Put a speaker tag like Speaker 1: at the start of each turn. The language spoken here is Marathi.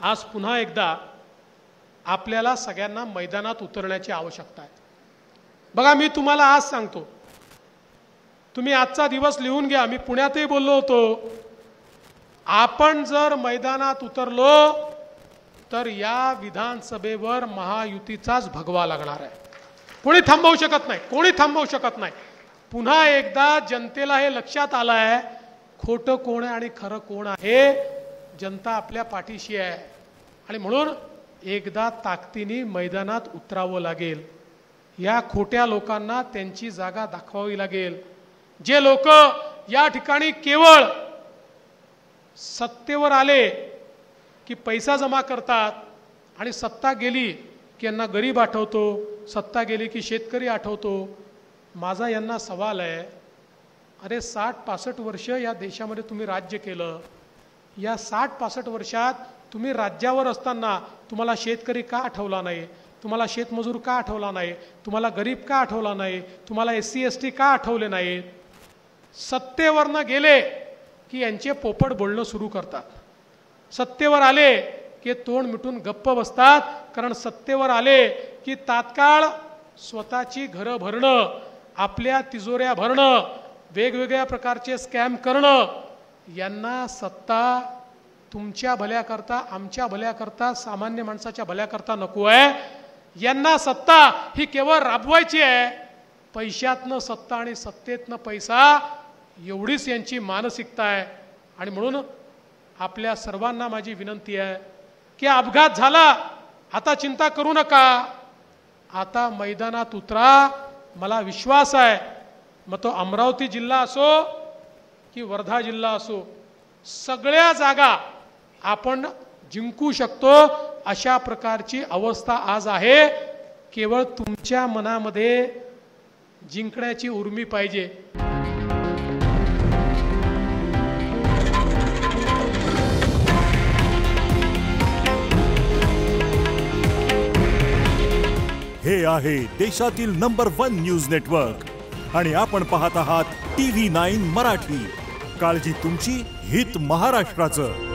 Speaker 1: आज पुन्हा एकदा आपल्याला सगळ्यांना मैदानात उतरण्याची आवश्यकता आहे। बघा, मी तुम्हाला आज सांगतो, तुम्ही आजचा दिवस लिहून घ्या। मी पुण्यातही बोललो होतो, आपण जर मैदानात उतरलो तर या विधानसभेवर महायुतीचाच भगवा लागणार आहे। कोणी थांबवू शकत नाही, कोणी थांबवू शकत नाही। पुन्हा एकदा जनतेला हे लक्षात आलं आहे, खोटं कोण आहे आणि खरं कोण आहे। जनता आपल्या पाठीशी आहे आणि म्हणून एकदा ताकदीने मैदानात उतरावं लागेल। या खोट्या लोकांना त्यांची जागा दाखवावी लागेल। जे लोक या ठिकाणी केवळ सत्तेवर आले की पैसा जमा करतात आणि सत्ता गेली की यांना गरीब आठवतो, सत्ता गेली की शेतकरी आठवतो। माझा यांना सवाल आहे, अरे 60-65 वर्ष या देशामध्ये तुम्ही राज्य केलं। या 60-65 वर्षात तुम्ही राज्यावर असताना तुम्हाला शेतकरी का आठवला नाही? तुम्हाला शेतमजूर का आठवला नाही? तुम्हाला गरीब का आठवला नाही? तुम्हाला SC ST का आठवले नाहीत? सत्तेवरनं गेले की यांचे पोपट बोलणं सुरू करतात। सत्तेवर आले की तोंड मिटून गप्प बसतात, कारण सत्तेवर आले की तात्काळ स्वतःची घरं भरणं, आपल्या तिजोऱ्या भरणं, वेगवेगळ्या प्रकारचे स्कॅम करणं, यांना सत्ता तुमच्या भल्याकरता, आमच्या भल्याकरता, सामान्य माणसाच्या भल्याकरता नको आहे। यांना सत्ता ही केवळ राबवायची आहे। पैशातनं सत्ता आणि सत्तेतनं पैसा, एवढीच यांची मानसिकता आहे। आणि म्हणून आपल्या सर्वांना माझी विनंती आहे की अपघात झाला, आता चिंता करू नका, आता मैदानात उतरा। मला विश्वास आहे, मग तो अमरावती जिल्हा असो की वर्धा जिल्हा असो, सगळ्या जागा आपण जिंकू शकतो। अशा प्रकारची अवस्था आज आहे। केवळ तुमच्या मनामध्ये जिंकण्याची उर्मी पाहिजे।
Speaker 2: हे आहे देशातील नंबर 1 न्यूज नेटवर्क आणि आपण पाहत आहात TV9 मराठी। काळजी तुमची, हित महाराष्ट्राचं।